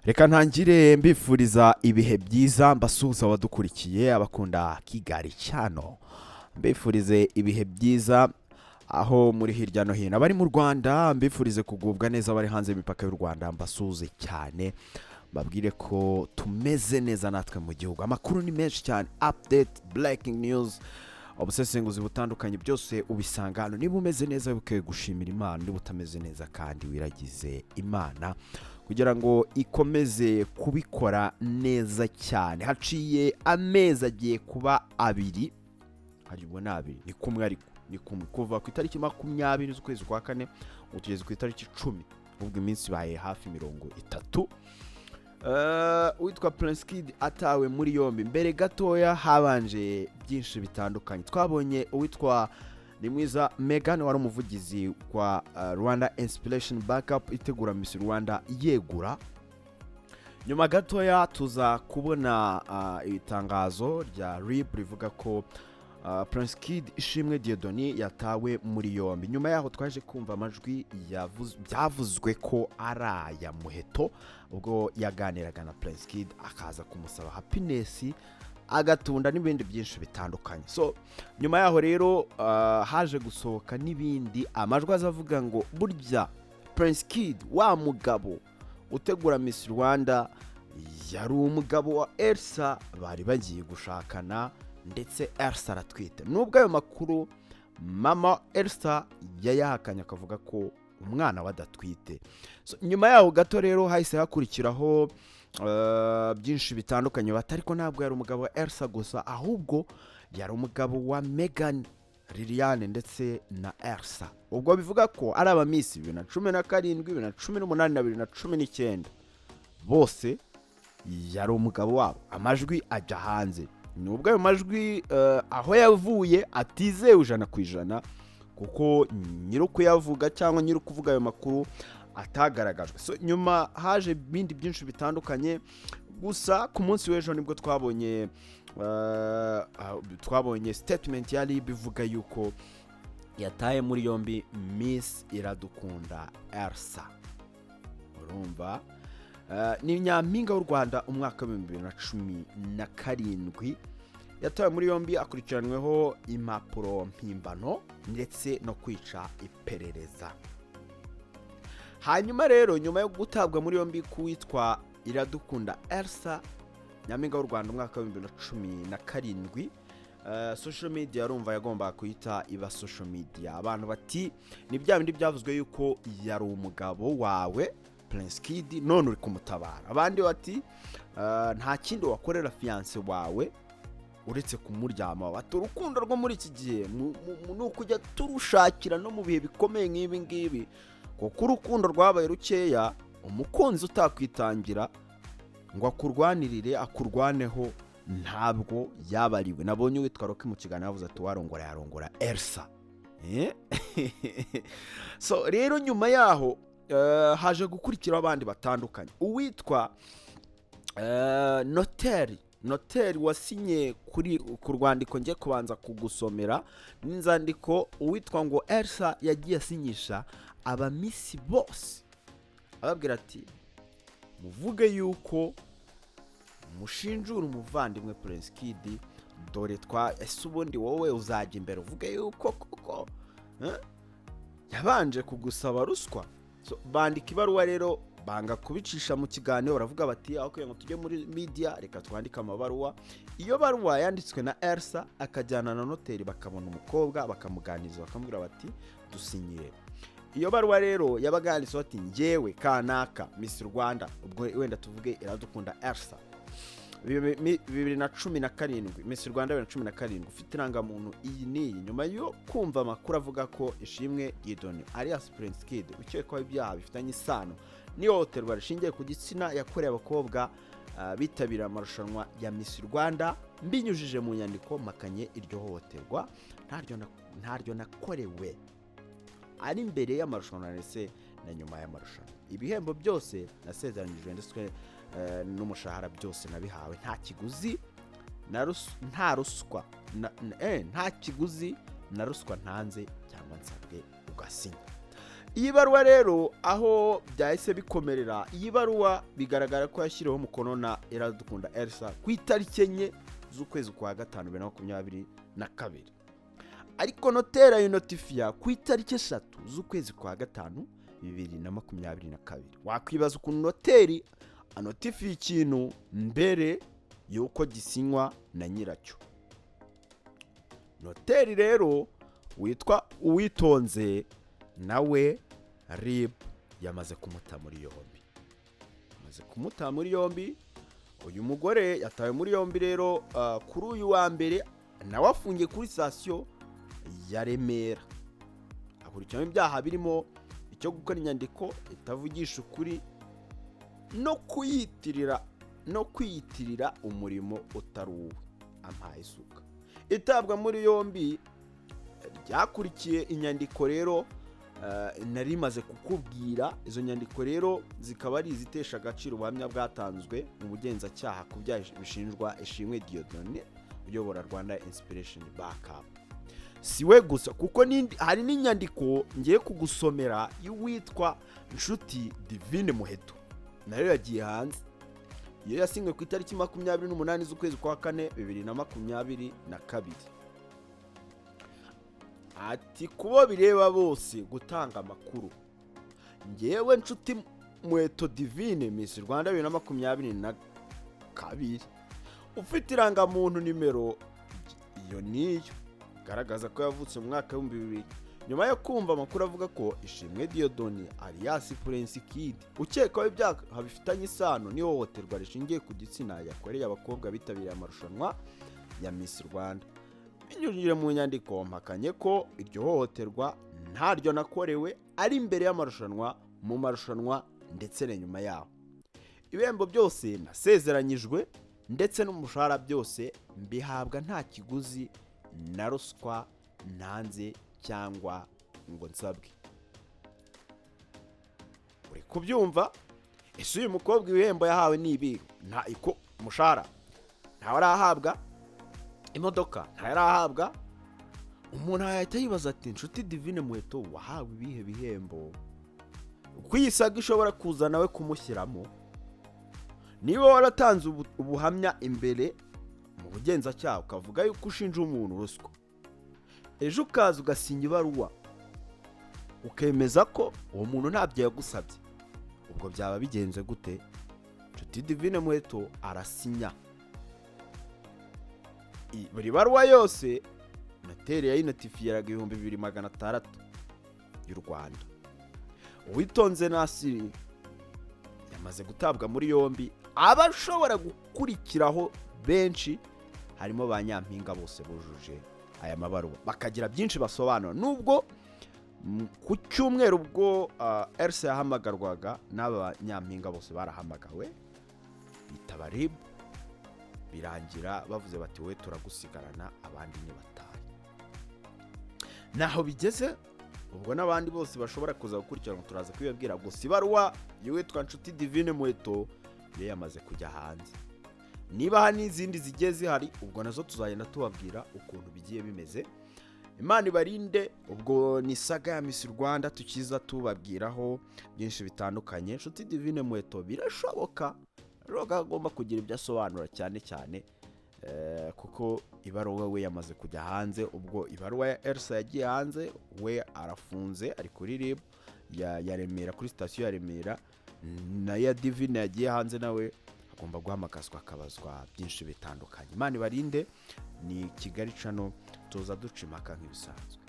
Reka ntangire mbifuriza ibihe byiza mbasuhuza abadukurikiye abakunda Kigali cyano. Mbifurize ibihe byiza aho muri hirya no hino. Abari mu Rwanda mbifurize kugubwa neza, abari hanze y'imipaka y'u Rwanda mbasuhuze cyane. Babwire ko tumeze neza natwe mu gihugu. Amakuru ni menshi cyane, update, breaking news, ubusesenguzi butandukanye byose ubisanga hano. Niba umeze neza wibuke gushimira Imana, niba utameze neza kandi wiragize Imana kugira ngo ikomeze kubikora neza cyane. Haciye amezi agiye kuba abiri, haribwo ni abiri, ni kumwe ariko ni kumwe kuva ku itariki 20 z'ukwezi kwa kane utugeze ku itariki 10, ubwo iminsi baye hafi 30. Witwa Prince Kid atawe muri yombi. Mbere gatoya habanje byinshi bitandukanye. Twabonye uwitwa Nimwiza Megan wari umuvugizi kwa Rwanda Inspiration Backup itegura Miss Rwanda yegura. Nyuma gatoya tuza kubona ibitangazo rya RIB rivuga ko Prince Kid Ishimwe Dieudonné yatawe muri yombi. Nyuma yaho twaje kumva amajwi byavuzwe ko araya Muheto ubwo yaganiraga na Prince Kid akaza kumusaba happiness agatunda n'ibindi byinshi bitandukanye. So nyuma yaho rero haje gusohoka n'ibindi amajwi azavuga ngo burya Prince Kid wa mugabo utegura Miss Rwanda yari umugabo wa Elsa, bari bagiye gushakana ndetse Elsa aratwite. Nubwo ayo makuru mama Elsa yayahakanye akavuga ko umwana wadatwite. So nyuma yaho gato rero hahise hakurikiraho byinshi bitandukanye batari ko ntabwo yari umugabo wa Elsa gusa, ahubwo yari umugabo wa Megan, Liliane ndetse na Elsa. Ubwo bivuga ko ari aba Miss 2017, 2018 na 2019 bose yari umugabo wabo. Amajwi ajya hanze. Nubwo ayo majwi aho yavuye atizewe 100% kuko nyiruko yavuga cyangwa nyiruko kuvuga ayo makuru atagaragajwe. So nyuma haje bindi byinshi bitandukanye, gusa ku munsi w'ejo nibwo twabonye statement yari bivuga yuko yataye muri yombi Miss Iradukunda Elsa. Urumva ni nyampinga w'u Rwanda umwaka wa 2017 yatawe muri yombi akurikiranweho impapuro mpimbano ndetse no kwica iperereza. Hanyuma rero nyuma yo gutabwa muri yombi kuwitwa Iradukunda Elsa nyampinga w'u Rwanda umwaka wa 2017, social media yarumva yagomba kuyita iba social media. Abantu bati ni bya bindi byavuzwe yuko yari umugabo wawe Prince Kid none uri kumutabara. Abandi bati nta kindi wakorera fiance wawe uretse kumuryama. Bati urukundo rwo muri iki gihe nukujya turushakira no mu bihe bikomeye nk'ibi ngibi, kuko urukundo rwabaye rukeya umukunzi utakwitangira ngo akurwanirire akurwaneho ntabwo yabariwe. Nabonye witwa Rocky mu kiganiro yavuze ati warongora yarongora Elsa. So rero nyuma yaho haje gukurikira abandi batandukanye. Uwitwa noteri wasinye ku rwandiko ngiye kubanza kugusomera n'inzandiko uwitwa ngo Elsa yagiye asinyisha aba Miss bose, ababwira ati muvuge yuko mushinjura umuvandimwe Prince Kid, dore ese ubundi wowe uzajya imbere uvuge yuko koko yabanje kugusaba ruswa. So bandika ibaruwa rero banga kubicisha mu kiganiro, baravuga bati aho kugira ngo tujye muri media reka twandika amabaruwa. Iyo baruwa yanditswe na Elsa akajyana na noteri bakabona umukobwa bakamuganiriza bakamubwira bati dusinyire. Iyo baruwa rero yabaganiriza bati ngewe kanaka Miss Rwanda, ubwo wenda tuvuge Iradukunda Elsa 2017 Miss Rwanda 2017 ufite irangamuntu iyi niyi. Nyuma yo kumva amakuru avuga ko Ishimwe Dieudonné alias Prince Kid ukekwaho ibyaha bifitanye isano n'ihohoterwa rishingiye ku gitsina yakoreye abakobwa bitabira amarushanwa ya Miss Rwanda, mbinyujije mu nyandiko makanye iryo hohoterwa ntaryo nakorewe ari imbere y'amarushanwa ndetse na nyuma y'amarushanwa. Ibihembo byose nasezeranyijwe ndetse n'umushahara byose nabihawe nta kiguzi nta ruswa nta kiguzi na ruswa ntanze cyangwa nsabwe ugasinya. iyi baruwa rero aho byahise bikomerera, iyi baruwa bigaragara ko yashyiriweho umukono na Iradukunda Elsa ku itariki 4 z'ukwezi kwa gatanu 2022, ariko noteri ayinotifiya ku itariki 3 z'ukwezi kwa gatanu 2022. Wakwibaza ukuntu noteri anotifiye ikintu mbere yuko gisinywa na nyiracyo. Noteri rero witwa Uwitonze nawe RIB yamaze kumuta muri yombi. Uyu mugore yatawe muri yombi rero kuri uyu wa mbere, nawe afungiye kuri sitasiyo ya Remera. Akurikiranyweho ibyaha birimo icyo gukora inyandiko itavugisha ukuri no kwiyitirira umurimo utari uwe. Ampaye isuka. Itabwa muri yombi ryakurikiye inyandiko rero nari maze kukubwira. Izo nyandiko rero zikaba ari izitesha agaciro ubuhamya bwatanzwe mu bugenzacyaha ku byaha bishinjwa Ishimwe Dieudonné uyobora Rwanda Inspiration Backup. Siwe gusa kuko hari n'inyandiko ngiye kugusomera y'uwitwa Nshuti Divine Muheto, nayo yagiye hanze. Iyo yasinywe ku itariki 28 z'ukwezi kwa 4 2022. Ati kubo bireba bose gutanga amakuru, ngewe Nshuti Muheto Divine Miss Rwanda 2022, ufite irangamuntu nimero iyo niyo garagaza ko yavutse mu mwaka wa 2000, nyuma yo kumva amakuru avuga ko Ishimwe Dieudonné alias Prince Kid ukekwaho ibyaha bifitanye isano n'ihohoterwa rishingiye ku gitsina yakoreye abakobwa bitabiriye amarushanwa ya Miss Rwanda. Binyujije mu nyandiko mpakanye ko iryo hohoterwa ntaryo nakorewe, ari imbere y'amarushanwa, mu marushanwa ndetse na nyuma yaho. Ibihembo byose nasezeranyijwe ndetse n'umushahara byose mbihabwa nta kiguzi na ruswa ntanze cyangwa ngo nsabwe. Uri kubyumva? Ese uyu mukobwa ibihembo yahawe n'ibiru? Nta iko umushahara ntawe arahabwa, imodoka ntawe arahabwa. Umuntu ahita yibaza ati Nshuti Divine Muheto wahawe ibihe bihembo? Kwisaga ishobora kuza nawe kumushyiramo. Niba waratanze ubuhamya imbere mu bugenzacyaha ukavuga yuko ushinja umuntu ruswa, ejo ukaza ugasinya ibaruwa ukemeza ko uwo muntu ntabyo yagusabye, ubwo byaba bigenze gute? Nshuti Divine Muheto arasinya buri baruwa yose. Noteri yayinotifiyeraga 2600 y'u Rwanda. Uwitonze Nasiri yamaze gutabwa muri yombi. Abashobora gukurikiraho benshi harimo ba Nyampinga bose bujuje aya mabaruwa, bakagira byinshi basobanura. Nubwo ku cyumweru ubwo Elsa yahamagarwaga n'aba Nyampinga bose barahamagawe bitaba RIB, birangira bavuze bati we turagusigarana abandi ni bataye. Naho bigeze ubwo n'abandi bose bashobora kuza gukurikirana turaza kwibabwira. Gusa ibaruwa y'uwitwa Nshuti Divine Muheto ye yamaze kujya hanze. Niba hari n'izindi zigiye zihari ubwo nazo tuzagenda tubabwira ukuntu bigiye bimeze. Imana ibarinde. Ubwo ni saga ya Miss Rwanda tukiza tubabwiraho byinshi bitandukanye. Nshuti Divine Muheto birashoboka agomba kugira ibyo asobanura cyane kuko ibaruwa we yamaze kujya hanze. Ubwo ibaruwa ya Elsa yagiye hanze, we arafunze ari kuri RIB ya Remera, kuri sitasiyo ya Remera. Na ya Divine yagiye hanze nawe agomba guhamagazwa akabazwa byinshi bitandukanye. Imana ibarinde. Ni Kigali Channel tuza duca impaka nk'ibisanzwe.